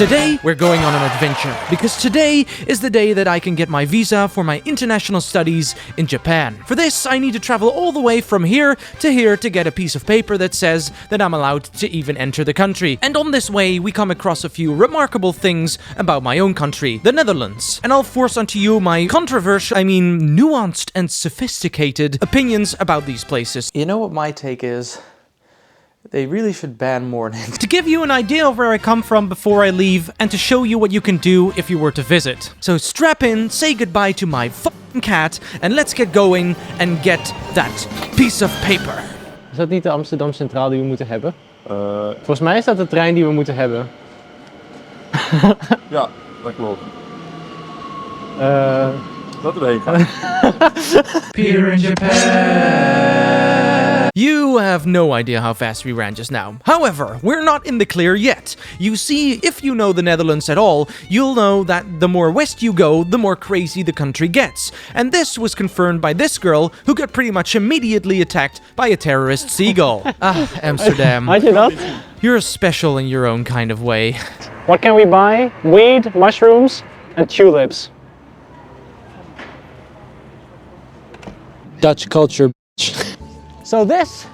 Today, we're going on an adventure, because today is the day that I can get my visa for my international studies in Japan. For this, I need to travel all the way from here to get a piece of paper that says that I'm allowed to even enter the country. And on this way, we come across a few remarkable things about my own country, the Netherlands. And I'll force onto you my nuanced and sophisticated opinions about these places. You know what my take is? They really should ban morning. To give you an idea of where I come from before I leave, and to show you what you can do if you were to visit. So strap in, say goodbye to my f***ing cat, and let's get going and get that piece of paper. Is dat niet de Amsterdam Centraal die we moeten hebben? Volgens mij is dat de trein die we moeten hebben. Ja, dat klopt. Dat we heen gaan. Peter in Japan. You have no idea how fast we ran just now. However, we're not in the clear yet. You see, if you know the Netherlands at all, you'll know that the more west you go, the more crazy the country gets. And this was confirmed by this girl, who got pretty much immediately attacked by a terrorist seagull. Amsterdam. Had je dat? You're special in your own kind of way. What can we buy? Weed, mushrooms and tulips. Dutch culture. So this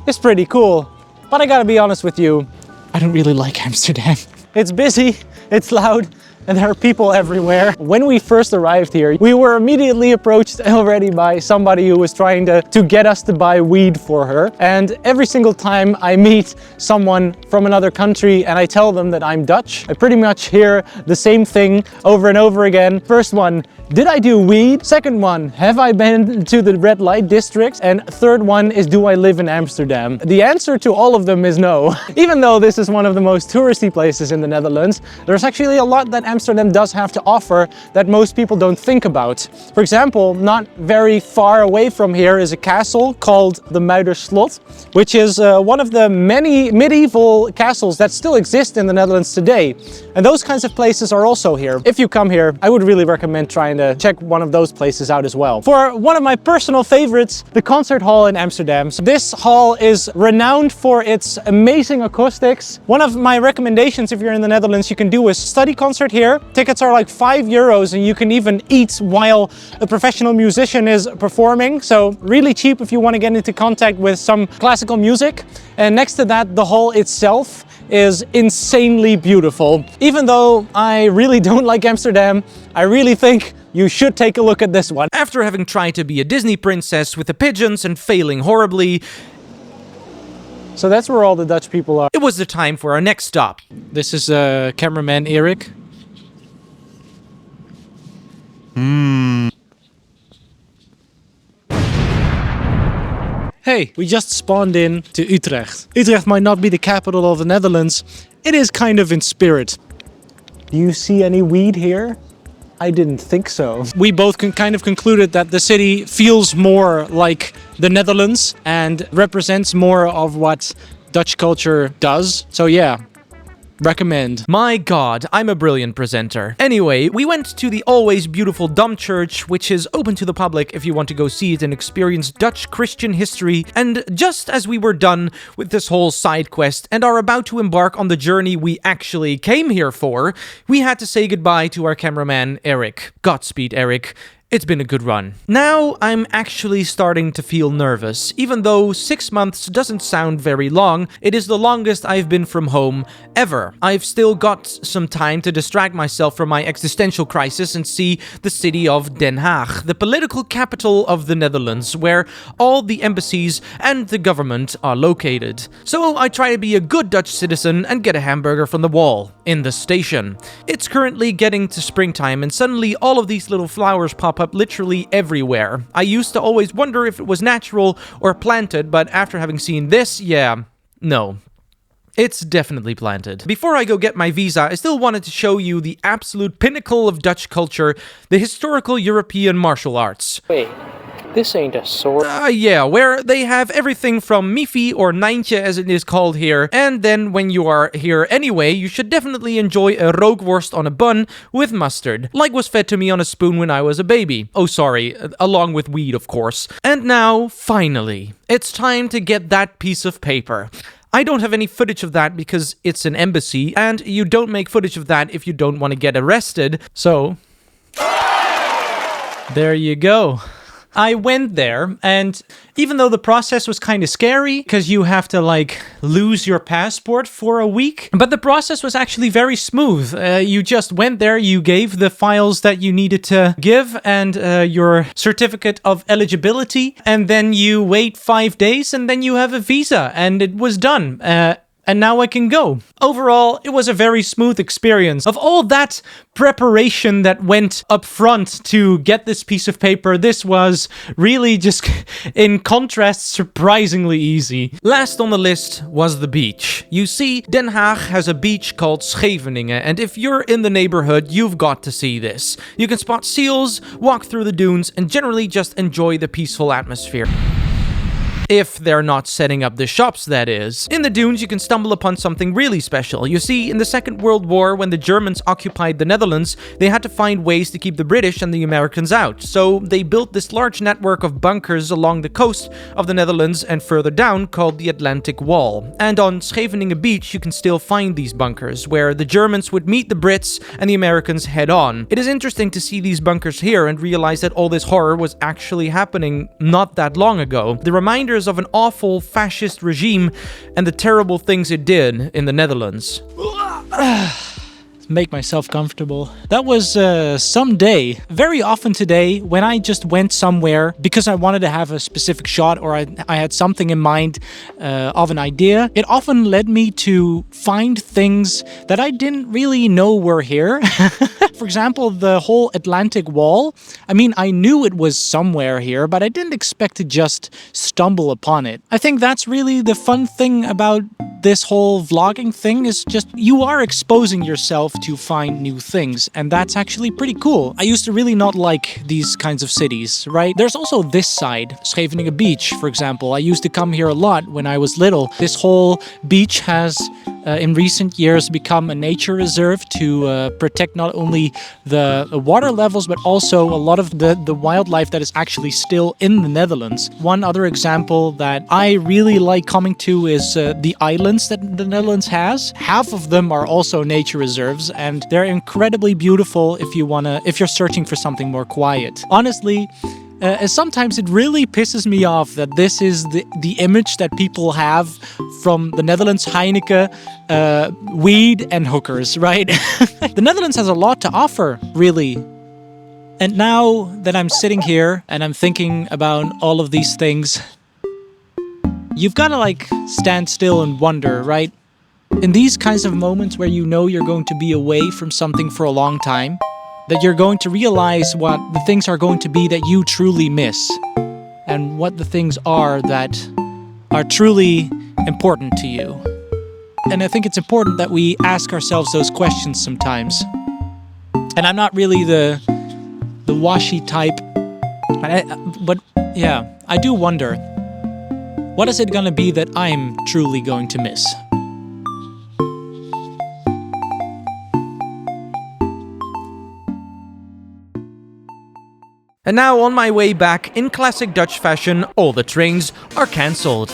is pretty cool, but I gotta be honest with you, I don't really like Amsterdam. It's busy, it's loud, and there are people everywhere. When we first arrived here, we were immediately approached already by somebody who was trying to get us to buy weed for her. And every single time I meet someone from another country and I tell them that I'm Dutch, I pretty much hear the same thing over and over again. First one, did I do weed? Second one, have I been to the red light district? And third one is, do I live in Amsterdam? The answer to all of them is no. Even though this is one of the most touristy places in the Netherlands, there's actually a lot that Amsterdam does have to offer that most people don't think about. For example, not very far away from here is a castle called the Muiderslot, which is one of the many medieval castles that still exist in the Netherlands today. And those kinds of places are also here. If you come here, I would really recommend trying to check one of those places out as well. For one of my personal favorites, the concert hall in Amsterdam. So this hall is renowned for its amazing acoustics. One of my recommendations if you're in the Netherlands, you can do a study concert here. Tickets are like €5 and you can even eat while a professional musician is performing. So really cheap if you want to get into contact with some classical music. And next to that, the hall itself is insanely beautiful. Even though I really don't like Amsterdam, I really think you should take a look at this one. After having tried to be a Disney princess with the pigeons and failing horribly, so that's where all the Dutch people are. it was the time for our next stop. This is cameraman Erik. Hey, we just spawned in to Utrecht. Utrecht might not be the capital of the Netherlands. It is kind of in spirit. Do you see any weed here? I didn't think so. We both kind of concluded that the city feels more like the Netherlands and represents more of what Dutch culture does. So yeah, recommend. My god, I'm a brilliant presenter. Anyway, we went to the always beautiful Dam Church, which is open to the public if you want to go see it and experience Dutch Christian history. And just as we were done with this whole side quest and are about to embark on the journey we actually came here for, we had to say goodbye to our cameraman, Eric. Godspeed, Eric. It's been a good run. Now, I'm actually starting to feel nervous. Even though 6 months doesn't sound very long, it is the longest I've been from home ever. I've still got some time to distract myself from my existential crisis and see the city of Den Haag, the political capital of the Netherlands, where all the embassies and the government are located. So I try to be a good Dutch citizen and get a hamburger from the wall in the station. It's currently getting to springtime and suddenly all of these little flowers pop up literally everywhere. I used to always wonder if it was natural or planted, but after having seen this, yeah, no. It's definitely planted. Before I go get my visa, I still wanted to show you the absolute pinnacle of Dutch culture, the historical European martial arts. Wait, this ain't a sword. Yeah, where they have everything from Mifi or Nijntje as it is called here. And then when you are here anyway, you should definitely enjoy a rookworst on a bun with mustard, like was fed to me on a spoon when I was a baby. Oh, sorry, along with weed, of course. And now, finally, it's time to get that piece of paper. I don't have any footage of that because it's an embassy, and you don't make footage of that if you don't want to get arrested. So, there you go. I went there, and even though the process was kind of scary, because you have to, lose your passport for a week, but the process was actually very smooth. You just went there, you gave the files that you needed to give, and your certificate of eligibility, and then you wait 5 days, and then you have a visa, and it was done. And now I can go. Overall, it was a very smooth experience. Of all that preparation that went up front to get this piece of paper, this was really just, in contrast, surprisingly easy. Last on the list was the beach. You see, Den Haag has a beach called Scheveningen, and if you're in the neighborhood, you've got to see this. You can spot seals, walk through the dunes, and generally just enjoy the peaceful atmosphere. If they're not setting up the shops, that is. In the dunes, you can stumble upon something really special. You see, in the Second World War, when the Germans occupied the Netherlands, they had to find ways to keep the British and the Americans out. So they built this large network of bunkers along the coast of the Netherlands and further down called the Atlantic Wall. And on Scheveningen Beach, you can still find these bunkers, where the Germans would meet the Brits and the Americans head on. It is interesting to see these bunkers here and realize that all this horror was actually happening not that long ago. The reminder of an awful fascist regime and the terrible things it did in the Netherlands. Make myself comfortable. That was some day. Very often today, when I just went somewhere because I wanted to have a specific shot or I had something in mind of an idea, it often led me to find things that I didn't really know were here. For example, the whole Atlantic Wall. I mean, I knew it was somewhere here, but I didn't expect to just stumble upon it. I think that's really the fun thing about this whole vlogging thing, is just you are exposing yourself to find new things, and that's actually pretty cool. I used to really not like these kinds of cities, right? There's also this side, Scheveningen Beach, for example. I used to come here a lot when I was little. This whole beach has in recent years become a nature reserve to protect not only the water levels, but also a lot of the wildlife that is actually still in the Netherlands. One other example that I really like coming to is the islands that the Netherlands has. Half of them are also nature reserves, and they're incredibly beautiful if you're searching for something more quiet. Honestly, sometimes it really pisses me off that this is the image that people have from the Netherlands, Heineken, weed and hookers, right? The Netherlands has a lot to offer, really. And now that I'm sitting here and I'm thinking about all of these things, you've got to stand still and wonder, right? In these kinds of moments where you know you're going to be away from something for a long time, that you're going to realize what the things are going to be that you truly miss, and what the things are that are truly important to you. And I think it's important that we ask ourselves those questions sometimes. And I'm not really the washy type, but yeah, I do wonder, what is it going to be that I'm truly going to miss? And now on my way back, in classic Dutch fashion, all the trains are cancelled.